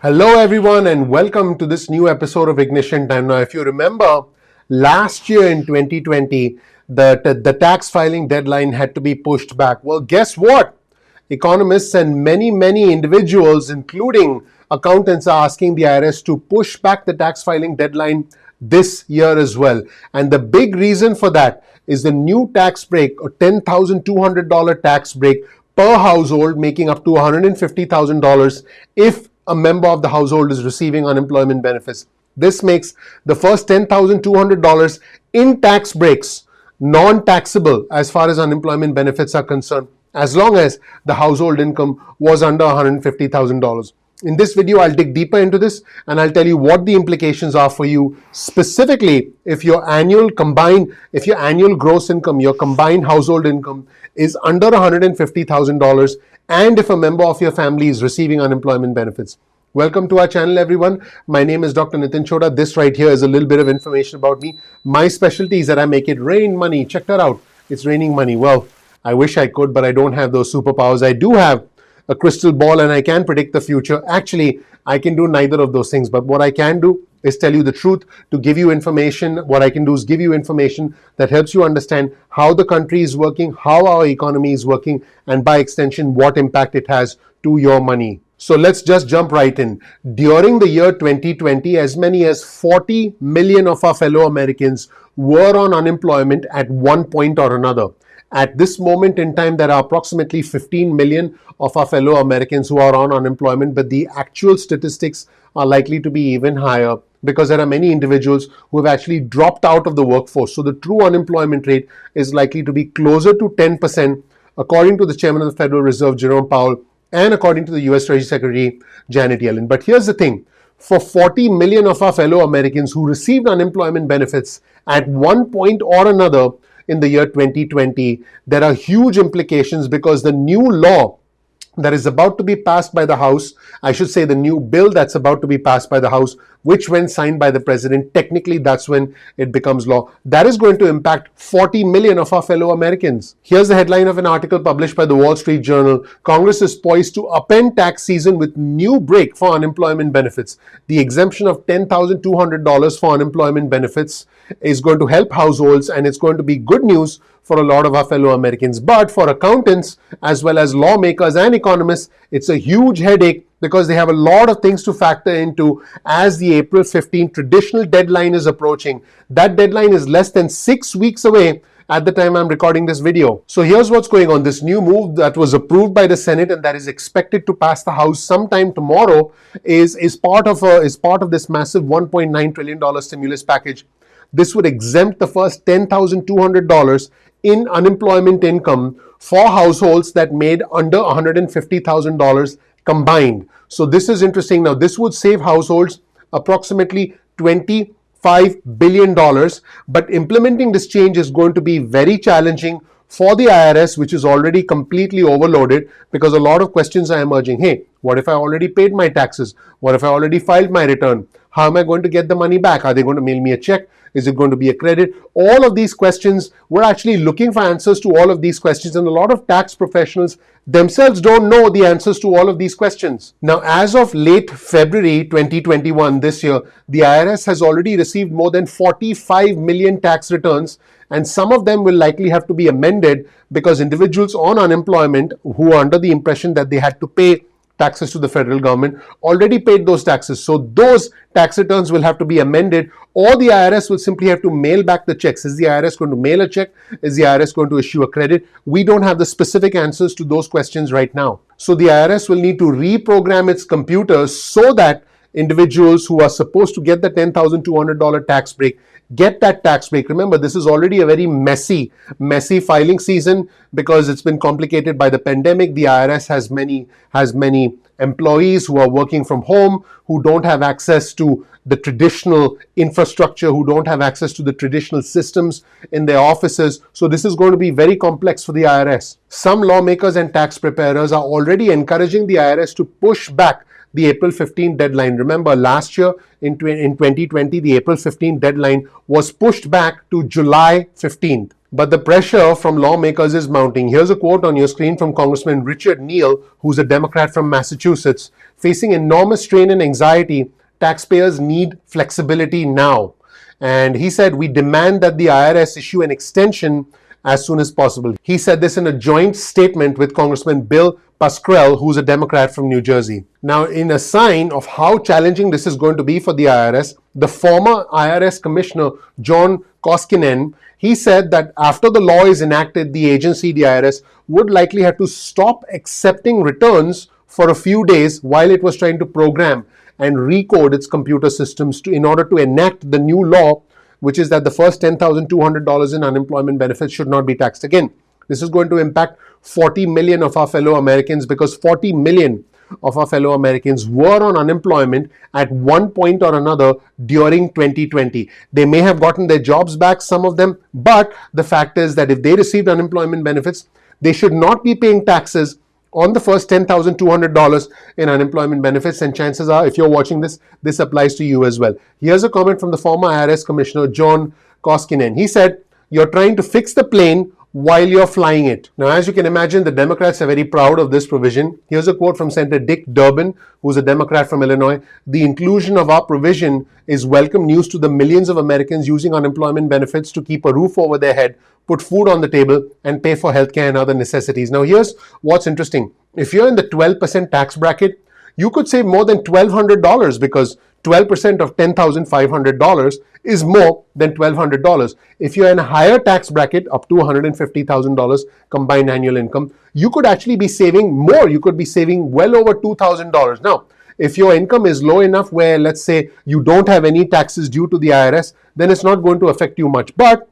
Hello, everyone, and welcome to this new episode of Ignition Time. Now, if you remember, last year in 2020, the tax filing deadline had to be pushed back. Well, guess what? Economists and many individuals, including accountants, are asking the IRS to push back the tax filing deadline this year as well. And the big reason for that is the new tax break, a $10,200 tax break per household, making up to $150,000 if a member of the household is receiving unemployment benefits. This makes the first $10,200 in tax breaks non-taxable as far as unemployment benefits are concerned, as long as the household income was under $150,000. In this video, I'll dig deeper into this and I'll tell you what the implications are for you, specifically if your annual gross income, your combined household income is under $150,000 and if a member of your family is receiving unemployment benefits. Welcome to our channel, everyone. My name is Dr. Chhoda. This right here is a little bit of information about me. My specialty is that I make it rain money. Check that out. It's raining money. Well, I wish I could, but I don't have those superpowers. I do have a crystal ball and I can predict the future. Actually, I can do neither of those things, but what I can do is tell you the truth, to give you information. What I can do is give you information that helps you understand how the country is working, how our economy is working, and by extension, what impact it has to your money. So let's just jump right in. During the year 2020, as many as 40 million of our fellow Americans were on unemployment at one point or another. At this moment in time, there are approximately 15 million of our fellow Americans who are on unemployment, but the actual statistics are likely to be even higher because there are many individuals who have actually dropped out of the workforce. So the true unemployment rate is likely to be closer to 10%, according to the Chairman of the Federal Reserve, Jerome Powell, and according to the US Treasury Secretary, Janet Yellen. But here's the thing. For 40 million of our fellow Americans who received unemployment benefits at one point or another in the year 2020, there are huge implications because the new law that is about to be passed by the House, I should say the new bill that's about to be passed by the House, which when signed by the President, technically that's when it becomes law. That is going to impact 40 million of our fellow Americans. Here's the headline of an article published by the Wall Street Journal. Congress is poised to upend tax season with new break for unemployment benefits. The exemption of $10,200 for unemployment benefits is going to help households, and it's going to be good news for a lot of our fellow Americans. But for accountants, as well as lawmakers and economists, it's a huge headache because they have a lot of things to factor into as the April 15 traditional deadline is approaching. That deadline is less than 6 weeks away at the time I'm recording this video. So here's what's going on. This new move that was approved by the Senate and that is expected to pass the House sometime tomorrow is part of this massive $1.9 trillion stimulus package. This would exempt the first $10,200 in unemployment income for households that made under $150,000 combined. So this is interesting. Now, this would save households approximately $25 billion, but implementing this change is going to be very challenging for the IRS, which is already completely overloaded because a lot of questions are emerging. Hey, what if I already paid my taxes? What if I already filed my return? How am I going to get the money back? Are they going to mail me a check? Is it going to be a credit? All of these questions, we're actually looking for answers to all of these questions, and a lot of tax professionals themselves don't know the answers to all of these questions. Now, as of late February 2021, this year, the IRS has already received more than 45 million tax returns, and some of them will likely have to be amended because individuals on unemployment who are under the impression that they had to pay taxes to the federal government already paid those taxes. So those tax returns will have to be amended, or the IRS will simply have to mail back the checks. Is the IRS going to mail a check? Is the IRS going to issue a credit? We don't have the specific answers to those questions right now. So the IRS will need to reprogram its computers so that individuals who are supposed to get the $10,200 tax break get that tax break. Remember, this is already a very messy filing season because it's been complicated by the pandemic. The IRS has many employees who are working from home, who don't have access to the traditional infrastructure, who don't have access to the traditional systems in their offices. So this is going to be very complex for the IRS. Some lawmakers and tax preparers are already encouraging the IRS to push back the April 15 deadline. Remember, last year in 2020, the April 15 deadline was pushed back to July 15th. But the pressure from lawmakers is mounting. Here's a quote on your screen from Congressman Richard Neal, who's a Democrat from Massachusetts. facing enormous strain and anxiety, taxpayers need flexibility now. And he said, we demand that the IRS issue an extension as soon as possible. He said this in a joint statement with Congressman Bill Pascrell, who's a Democrat from New Jersey. Now, in a sign of how challenging this is going to be for the IRS, the former IRS Commissioner, John Koskinen, he said that after the law is enacted, the agency, the IRS, would likely have to stop accepting returns for a few days while it was trying to program and recode its computer systems in order to enact the new law, which is that the first $10,200 in unemployment benefits should not be taxed again. This is going to impact 40 million of our fellow Americans, because 40 million of our fellow Americans were on unemployment at one point or another during 2020. They may have gotten their jobs back, some of them, but the fact is that if they received unemployment benefits, they should not be paying taxes on the first $10,200 in unemployment benefits. And chances are, if you're watching this, this applies to you as well. Here's a comment from the former IRS Commissioner, John Koskinen. He said, you're trying to fix the plane while you're flying it. Now, as you can imagine, the Democrats are very proud of this provision. Here's a quote from Senator Dick Durbin, who's a Democrat from Illinois. The inclusion of our provision is welcome news to the millions of Americans using unemployment benefits to keep a roof over their head, put food on the table, and pay for healthcare and other necessities. Now, here's what's interesting. If you're in the 12% tax bracket, you could save more than $1,200, because 12% of $10,500 is more than $1,200. If you're in a higher tax bracket, up to $150,000 combined annual income, you could actually be saving more. You could be saving well over $2,000. Now, if your income is low enough where, let's say, you don't have any taxes due to the IRS, then it's not going to affect you much. But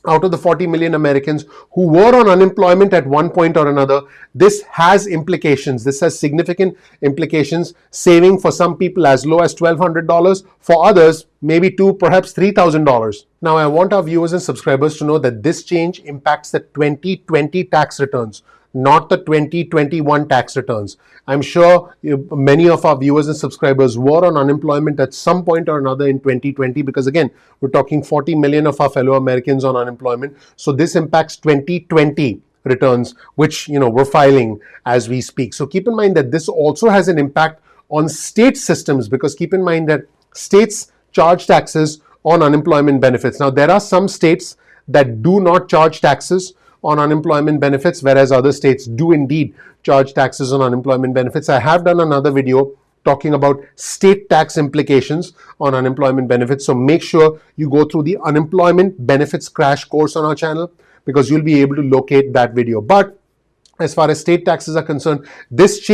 out of the 40 million Americans who were on unemployment at one point or another, this has implications. This has significant implications, saving for some people as low as $1,200, for others maybe $2,000, perhaps $3,000. Now, I want our viewers and subscribers to know that this change impacts the 2020 tax returns, not the 2021 tax returns. I'm sure many of our viewers and subscribers were on unemployment at some point or another in 2020, because again, we're talking 40 million of our fellow Americans on unemployment. So this impacts 2020 returns, which we're filing as we speak. So keep in mind that this also has an impact on state systems, because keep in mind that states charge taxes on unemployment benefits. Now, there are some states that do not charge taxes on unemployment benefits, whereas other states do indeed charge taxes on unemployment benefits. I have done another video talking about state tax implications on unemployment benefits. So make sure you go through the unemployment benefits crash course on our channel, because you'll be able to locate that video. But as far as state taxes are concerned, this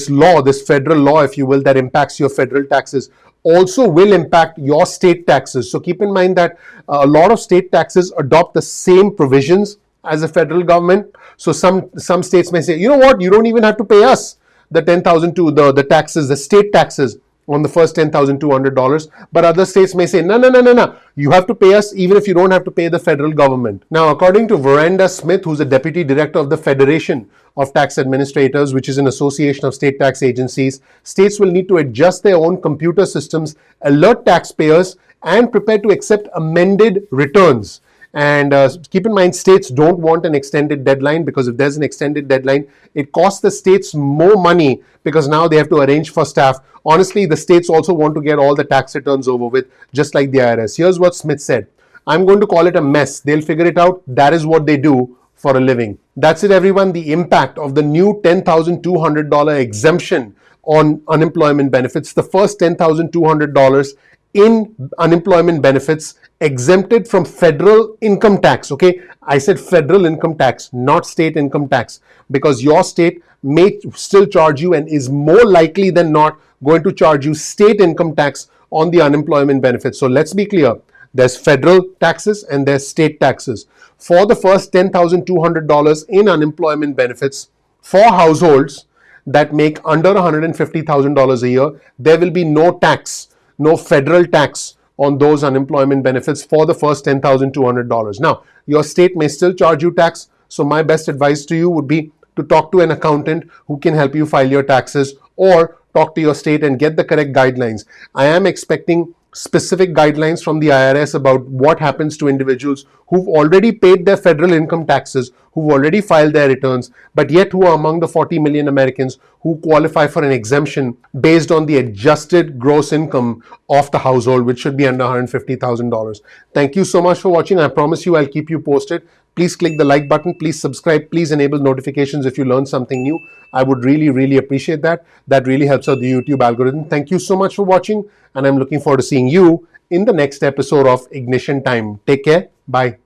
law, this federal law, if you will, that impacts your federal taxes, also will impact your state taxes. So keep in mind that a lot of state taxes adopt the same provisions as the federal government. So some states may say, you know what, you don't even have to pay us the $10,000 the taxes, the state taxes on the first $10,200. But other states may say, no, you have to pay us even if you don't have to pay the federal government. Now, according to Veranda Smith, who's a deputy director of the Federation of Tax Administrators, which is an association of state tax agencies, states will need to adjust their own computer systems, alert taxpayers, and prepare to accept amended returns. And keep in mind, states don't want an extended deadline, because if there's an extended deadline, it costs the states more money, because now they have to arrange for staff. Honestly, the states also want to get all the tax returns over with, just like the IRS. Here's what Smith said. I'm going to call it a mess. They'll figure it out. That is what they do for a living. That's it, everyone. The impact of the new $10,200 exemption on unemployment benefits, the first $10,200 in unemployment benefits exempted from federal income tax. Okay, I said federal income tax, not state income tax, because your state may still charge you, and is more likely than not going to charge you, state income tax on the unemployment benefits. So let's be clear. There's federal taxes and there's state taxes. For the first $10,200 in unemployment benefits for households that make under $150,000 a year, there will be no tax, no federal tax on those unemployment benefits for the first $10,200. Now, your state may still charge you tax. So my best advice to you would be to talk to an accountant who can help you file your taxes, or talk to your state and get the correct guidelines. I am expecting specific guidelines from the IRS about what happens to individuals who've already paid their federal income taxes, who've already filed their returns, but yet who are among the 40 million Americans who qualify for an exemption based on the adjusted gross income of the household, which should be under $150,000. Thank you so much for watching. I promise you I'll keep you posted. Please click the like button. Please subscribe. Please enable notifications if you learn something new. I would really, really appreciate that. That really helps out the YouTube algorithm. Thank you so much for watching, and I'm looking forward to seeing you in the next episode of Ignition Time. Take care. Bye.